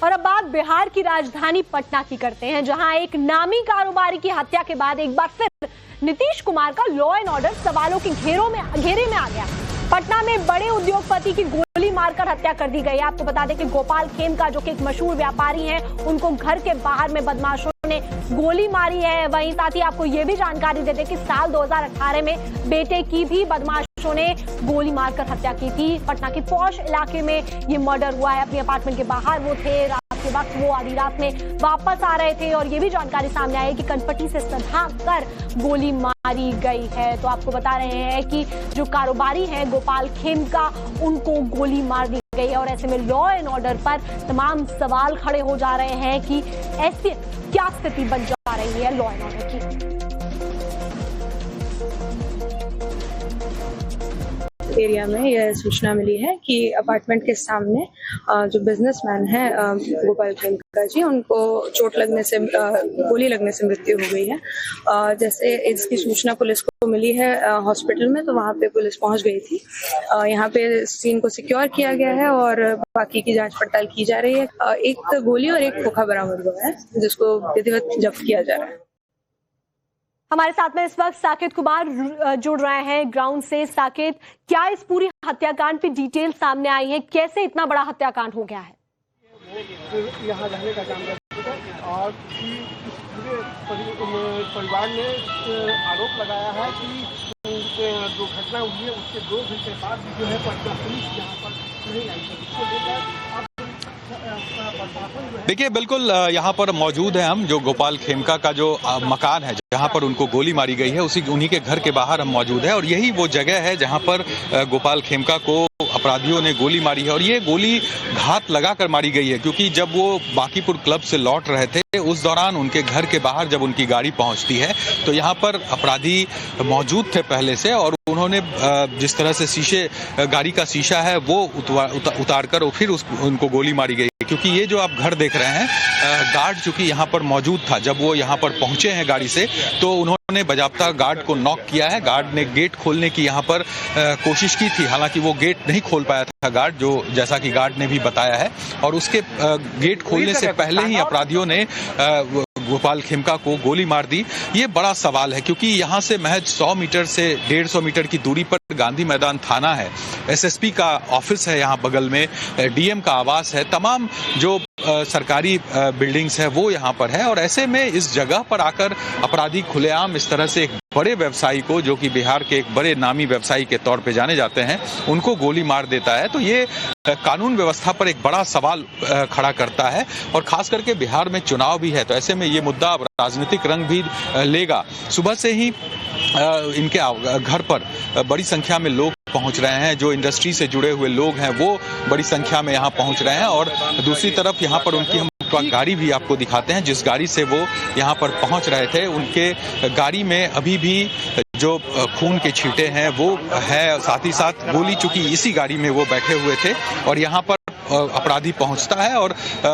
और अब बात बिहार की राजधानी पटना की करते हैं, जहां एक नामी कारोबारी की हत्या के बाद एक बार फिर नीतीश कुमार का लॉ एंड ऑर्डर सवालों के घेरे में आ गया। पटना में बड़े उद्योगपति की गोली मारकर हत्या कर दी गई। आपको बता दें कि गोपाल खेमका, जो कि एक मशहूर व्यापारी हैं, उनको घर के बाहर में बदमाशों ने गोली मारी है। वहीं साथ ही आपको ये भी जानकारी दे दें कि साल 2018 में बेटे की भी बदमाशों ने गोली मारकर हत्या की थी। पटना के पौष इलाके में ये मर्डर हुआ है। अपने अपार्टमेंट के बाहर वो थे, रात के वक्त वो आधी रात में वापस आ रहे थे और ये भी जानकारी सामने आई है कि कनपट्टी से सधा कर गोली मारी गई है। तो आपको बता रहे हैं कि जो कारोबारी है गोपाल खेमका, उनको गोली मार दी गई है। और ऐसे में लॉ एंड ऑर्डर पर तमाम सवाल खड़े हो जा रहे हैं कि ऐसी क्या स्थिति बन जा रही है लॉ एंड ऑर्डर की। एरिया में यह सूचना मिली है कि अपार्टमेंट के सामने जो बिजनेसमैन है गोपाल खेमका जी, उनको चोट लगने से, गोली लगने से मृत्यु हो गई है। जैसे इसकी सूचना पुलिस को मिली है हॉस्पिटल में, तो वहां पे पुलिस पहुंच गई थी। यहाँ पे सीन को सिक्योर किया गया है और बाकी की जांच पड़ताल की जा रही है। एक गोली और एक खोखा बरामद हुआ है, जिसको विधिवत जब्त किया जा रहा है। हमारे साथ में इस वक्त साकेत कुमार जुड़ रहे हैं ग्राउंड से। साकेत, क्या इस पूरी हत्याकांड पे डिटेल सामने आई है? कैसे इतना बड़ा हत्याकांड हो गया है? यहाँ रहने का काम करता है और पूरे परिवार ने आरोप लगाया है कि जो घटना हुई है उसके 2 घंटे बाद जो है पटना पुलिस यहाँ पर नहीं आई है। इसको लेकर देखिए, बिल्कुल यहाँ पर मौजूद है हम, जो गोपाल खेमका का जो मकान है जहाँ पर उनको गोली मारी गई है, उन्हीं के घर के बाहर हम मौजूद है। और यही वो जगह है जहाँ पर गोपाल खेमका को अपराधियों ने गोली मारी है। और ये गोली घात लगाकर मारी गई है, क्योंकि जब वो बांकीपुर क्लब से लौट रहे थे, उस दौरान उनके घर के बाहर जब उनकी गाड़ी पहुंचती है तो यहाँ पर अपराधी मौजूद थे पहले से, और उन्होंने जिस तरह से गाड़ी का शीशा है वो उतार कर फिर उनको गोली मारी गई। क्योंकि ये जो आप घर देख रहे हैं, गार्ड चूंकि यहाँ पर मौजूद था, जब वो यहाँ पर पहुंचे हैं गाड़ी से, तो उन्होंने बजाबता गार्ड को नॉक किया है। गार्ड ने गेट खोलने की यहाँ पर कोशिश की थी, हालांकि वो गेट नहीं खोल पाया था गार्ड, जो जैसा कि गार्ड ने भी बताया है। और उसके गेट खोलने से पहले ही अपराधियों ने गोपाल खेमका को गोली मार दी। ये बड़ा सवाल है, क्योंकि यहाँ से महज 100 मीटर से 150 मीटर की दूरी पर गांधी मैदान थाना है, एसएसपी का ऑफिस है यहाँ बगल में, डीएम का आवास है, तमाम जो सरकारी बिल्डिंग्स है वो यहाँ पर है। और ऐसे में इस जगह पर आकर अपराधी खुलेआम इस तरह से एक बड़े व्यवसायी को, जो कि बिहार के एक बड़े नामी व्यवसायी के तौर पे जाने जाते हैं, उनको गोली मार देता है। तो ये कानून व्यवस्था पर एक बड़ा सवाल खड़ा करता है, और खास करके बिहार में चुनाव भी है, तो ऐसे में ये मुद्दा अब राजनीतिक रंग भी लेगा। सुबह से ही इनके घर पर बड़ी संख्या में लोग पहुंच रहे हैं, जो इंडस्ट्री से जुड़े हुए लोग हैं वो बड़ी संख्या में यहाँ पहुंच रहे हैं। और दूसरी तरफ यहाँ पर उनकी हम गाड़ी भी आपको दिखाते हैं, जिस गाड़ी से वो यहाँ पर पहुंच रहे थे, उनके गाड़ी में अभी भी जो खून के छींटे हैं वो है, साथ ही साथ गोली चूंकि इसी गाड़ी में वो बैठे हुए थे, और यहाँ पर अपराधी पहुंचता है और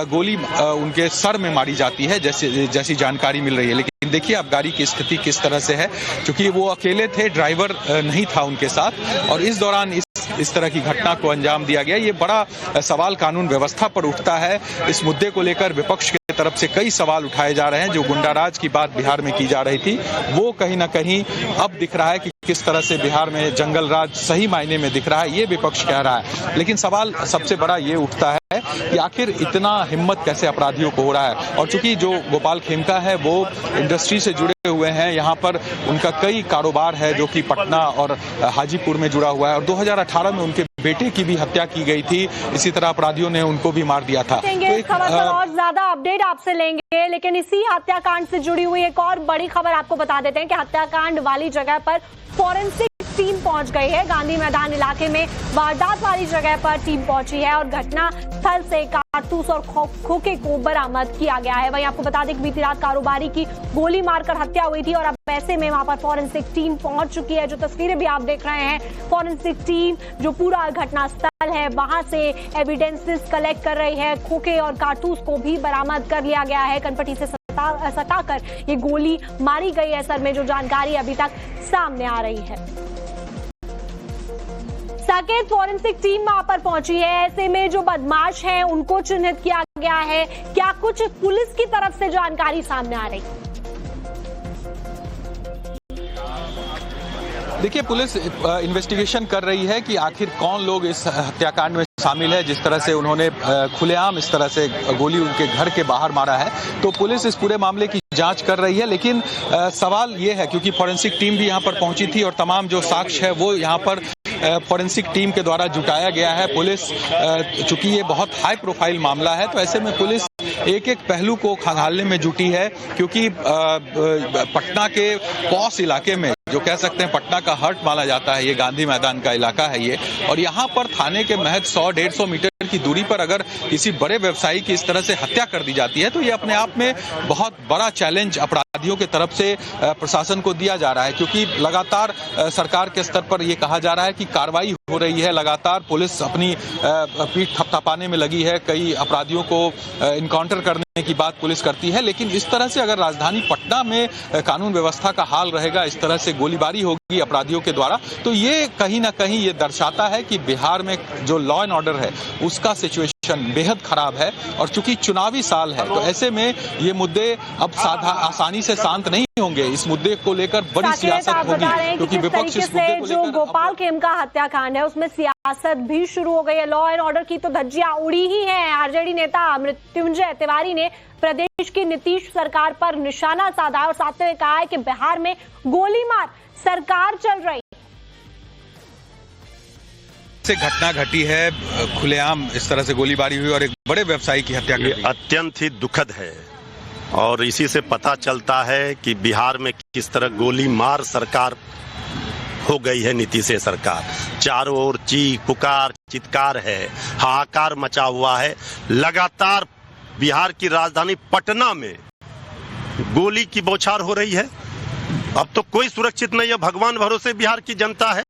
गोली उनके सर में मारी जाती है, जैसी जानकारी मिल रही है। लेकिन देखिए अब गाड़ी की स्थिति किस तरह से है, क्योंकि वो अकेले थे, ड्राइवर नहीं था उनके साथ, और इस दौरान इस तरह की घटना को अंजाम दिया गया। ये बड़ा सवाल कानून व्यवस्था पर उठता है। इस मुद्दे को लेकर विपक्ष की तरफ से कई सवाल उठाए जा रहे हैं। जो गुंडाराज की बात बिहार में की जा रही थी, वो कहीं ना कहीं अब दिख रहा है कि किस तरह से बिहार में जंगल राज सही मायने में दिख रहा है, ये विपक्ष कह रहा है। लेकिन सवाल सबसे बड़ा ये उठता है कि आखिर इतना हिम्मत कैसे अपराधियों को हो रहा है। और चूंकि जो गोपाल खेमका है वो इंडस्ट्री से जुड़े हुए हैं, यहाँ पर उनका कई कारोबार है जो कि पटना और हाजीपुर में जुड़ा हुआ है, और 2018 में उनके बेटे की भी हत्या की गई थी। इसी तरह अपराधियों ने उनको भी मार दिया था। तो खबर पर और ज्यादा अपडेट आपसे लेंगे, लेकिन इसी हत्याकांड से जुड़ी हुई एक और बड़ी खबर आपको बता देते हैं कि हत्याकांड वाली जगह पर फॉरेंसिक टीम पहुंच गई है। गांधी मैदान इलाके में वारदात वाली जगह पर टीम पहुंची है और घटना स्थल से कारतूस और खोखे को बरामद किया गया है। वहीं आपको बता दें कि बीती रात कारोबारी की गोली मारकर हत्या हुई थी और अब ऐसे में वहां पर फॉरेंसिक टीम पहुंच चुकी है। जो तस्वीरें भी आप देख रहे हैं, फॉरेंसिक टीम जो पूरा घटना स्थल है वहां से एविडेंसेस कलेक्ट कर रही है। खोखे और कारतूस को भी बरामद कर लिया गया है। कनपट्टी से सटाकर ये गोली मारी गई है सर में, जो जानकारी अभी तक सामने आ रही है। साकेत फॉरेंसिक टीम वहां पर पहुंची है, ऐसे में जो बदमाश हैं उनको चिन्हित किया गया है। क्या कुछ पुलिस की तरफ से जानकारी सामने आ रही? देखिए, पुलिस इन्वेस्टिगेशन कर रही है कि आखिर कौन लोग इस हत्याकांड में शामिल है। जिस तरह से उन्होंने खुलेआम इस तरह से गोली उनके घर के बाहर मारा है, तो पुलिस इस पूरे मामले की जांच कर रही है। लेकिन सवाल ये है, क्योंकि फॉरेंसिक टीम भी यहाँ पर पहुंची थी और तमाम जो साक्ष्य है वो यहाँ पर फॉरेंसिक टीम के द्वारा जुटाया गया है। पुलिस, चूंकि ये बहुत हाई प्रोफाइल मामला है, तो ऐसे में पुलिस एक एक पहलू को खंगालने में जुटी है, क्योंकि पटना के पॉस इलाके में, जो कह सकते हैं पटना का हर्ट माना जाता है, ये गांधी मैदान का इलाका है ये, और यहाँ पर थाने के महज 100-150 मीटर की दूरी पर अगर किसी बड़े व्यवसायी की इस तरह से हत्या कर दी जाती है, तो ये अपने आप में बहुत बड़ा चैलेंज अपराधियों की तरफ से प्रशासन को दिया जा रहा है। क्योंकि लगातार सरकार के स्तर पर ये कहा जा रहा है कि कार्रवाई हो रही है, लगातार पुलिस अपनी पीठ थपथपाने में लगी है, कई अपराधियों को इनकाउंटर करने की बात पुलिस करती है। लेकिन इस तरह से अगर राजधानी पटना में कानून व्यवस्था का हाल रहेगा, इस तरह से गोलीबारी होगी अपराधियों के द्वारा, तो ये कहीं ना कहीं ये दर्शाता है कि बिहार में जो लॉ एंड ऑर्डर है उसका सिचुएशन बेहद खराब है। और चूंकि चुनावी साल है, तो ऐसे में ये मुद्दे अब आसानी से शांत नहीं होंगे। इस मुद्दे को लेकर बड़ी सियासत होगी, क्योंकि विपक्ष इस मुद्दे को लेकर, जो गोपाल खेमका हत्याकांड है उसमें सियासत भी शुरू हो गई है। लॉ एंड ऑर्डर की तो धज्जियां उड़ी ही हैं। आरजेडी नेता मृत्युंजय तिवारी ने प्रदेश की नीतीश सरकार पर निशाना साधा और साथ में कहा है कि बिहार में गोली मार सरकार चल रही से घटना घटी है, खुलेआम इस तरह से गोलीबारी हुई और एक बड़े व्यवसायी की हत्या कर दी। अत्यंत ही दुखद है और इसी से पता चलता है कि बिहार में किस तरह गोली मार सरकार हो गई है। नीतीश सरकार चारों ओर चीख पुकार चित्कार है, हाहाकार मचा हुआ है। लगातार बिहार की राजधानी पटना में गोली की बौछार हो रही है। अब तो कोई सुरक्षित नहीं है, भगवान भरोसे बिहार की जनता है।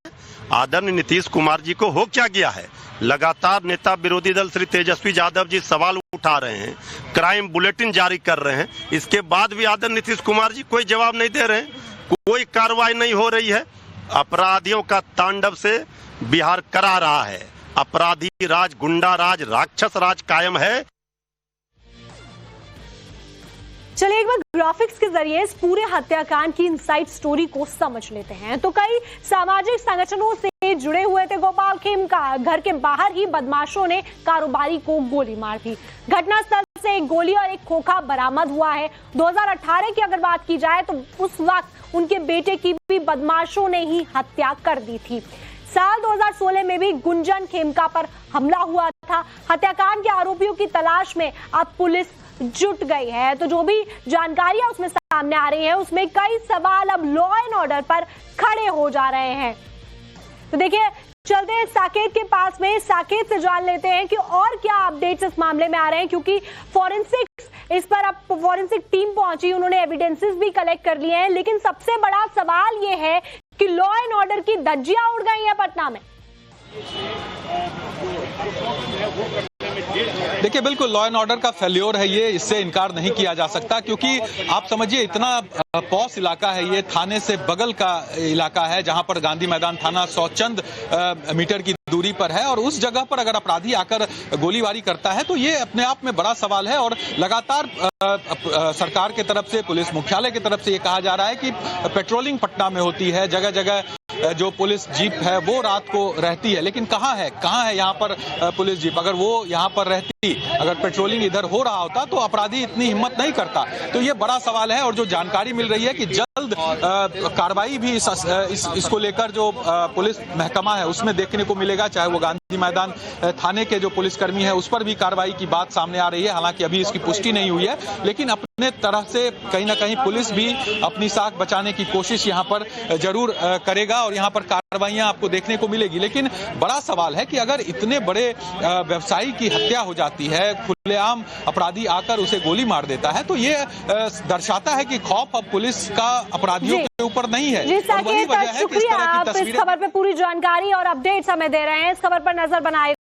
आदरणीय नीतीश कुमार जी को हो क्या गया है? लगातार नेता विरोधी दल श्री तेजस्वी यादव जी सवाल उठा रहे हैं, क्राइम बुलेटिन जारी कर रहे हैं, इसके बाद भी आदरणीय नीतीश कुमार जी कोई जवाब नहीं दे रहे हैं, कोई कार्रवाई नहीं हो रही है। अपराधियों का तांडव से बिहार करा रहा है। अपराधी राज, गुंडा राज, राक्षस राज कायम है। चलिए एक बार ग्राफिक्स के जरिए इस पूरे हत्याकांड की इनसाइड स्टोरी को समझ लेते हैं। तो कई सामाजिक संगठनों से जुड़े हुए थे गोपाल खेमका। घर के बाहर ही बदमाशों ने कारोबारी को गोली मार दी। घटनास्थल से एक गोली और एक खोखा बरामद हुआ है। 2018 की अगर बात की जाए तो उस वक्त उनके बेटे की भी बदमाशों ने ही हत्या कर दी थी। साल 2016 में भी गुंजन खेमका पर हमला हुआ था। हत्याकांड के आरोपियों की तलाश में अब पुलिस जुट गई है। तो जो भी जानकारियां उसमें सामने आ रही है, उसमें कई सवाल अब लॉ एंड ऑर्डर पर खड़े हो जा रहे हैं। तो देखिए, चलते हैं साकेत के पास में, साकेत से जान लेते हैं कि और क्या अपडेट्स इस मामले में आ रहे हैं, क्योंकि फॉरेंसिक्स इस पर अब फॉरेंसिक टीम पहुंची, उन्होंने एविडेंसेस भी कलेक्ट कर लिए हैं। लेकिन सबसे बड़ा सवाल यह है कि लॉ एंड ऑर्डर की धज्जियां उड़ गई हैं पटना में। देखिए, बिल्कुल लॉ एंड ऑर्डर का फेल्योर है ये, इससे इनकार नहीं किया जा सकता। क्योंकि आप समझिए, इतना पॉस इलाका है ये, थाने से बगल का इलाका है, जहां पर गांधी मैदान थाना 100 चंद मीटर की दूरी पर है, और उस जगह पर अगर अपराधी आकर गोलीबारी करता है तो ये अपने आप में बड़ा सवाल है। और लगातार सरकार के तरफ से, पुलिस मुख्यालय की तरफ से ये कहा जा रहा है कि पेट्रोलिंग पटना में होती है, जगह जगह जो पुलिस जीप है वो रात को रहती है। लेकिन कहाँ है यहाँ पर पुलिस जीप? अगर वो यहाँ पर रहती, अगर पेट्रोलिंग इधर हो रहा होता तो अपराधी इतनी हिम्मत नहीं करता। तो ये बड़ा सवाल है। और जो जानकारी मिल रही है कि जल्द कार्रवाई भी इसको लेकर जो पुलिस महकमा है उसमें देखने को मिलेगा, चाहे वो गांधी मैदान थाने के जो पुलिसकर्मी है उस पर भी कार्रवाई की बात सामने आ रही है। हालांकि अभी इसकी पुष्टि नहीं हुई है, लेकिन अपने तरह से कहीं ना कहीं पुलिस भी अपनी साख बचाने की कोशिश यहाँ पर जरूर करेगा और यहाँ पर कार्रवाइयां आपको देखने को मिलेगी। लेकिन बड़ा सवाल है कि अगर इतने बड़े व्यवसायी की हत्या हो जाती है, खुलेआम अपराधी आकर उसे गोली मार देता है, तो ये दर्शाता है कि खौफ अब पुलिस का अपराधियों के ऊपर नहीं है। जी साकेत, शुक्रिया, आप इस खबर पे पूरी जानकारी और अपडेट्स हमें दे रहे हैं। इस खबर पर नजर बनाए